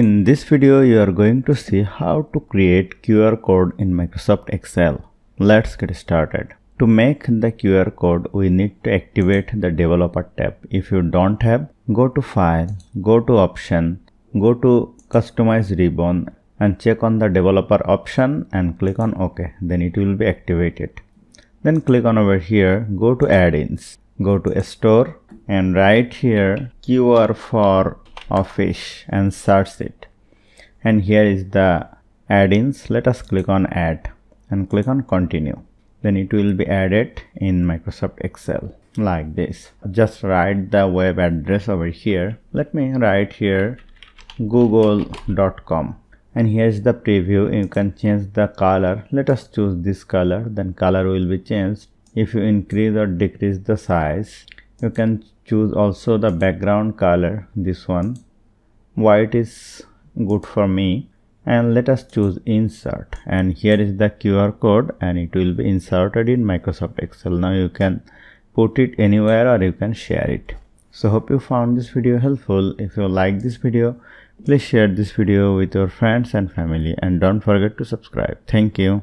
In this video, you are going to see how to create QR code in Microsoft Excel. Let's get started. To make the QR code, we need to activate the Developer tab. If you don't have, go to File, go to Option, go to Customize Ribbon and check on the Developer option and click on OK. Then it will be activated. Then click on over here, go to Add-ins, go to Store and write here QR for Office and search it. And here is the add-ins. Let us click on Add and click on Continue. Then it will be added in Microsoft Excel like this. Just write the web address over here. Let me write here google.com. And here's the preview. You can change the color. Let us choose this color. Then color will be changed. If you increase or decrease the size, you can choose also the background color. This one, white is good for me. And let us choose insert. And here is the QR code and it will be inserted in Microsoft Excel. Now you can put it anywhere or you can share it. So hope you found this video helpful. If you like this video, please share this video with your friends and family and don't forget to subscribe. Thank you.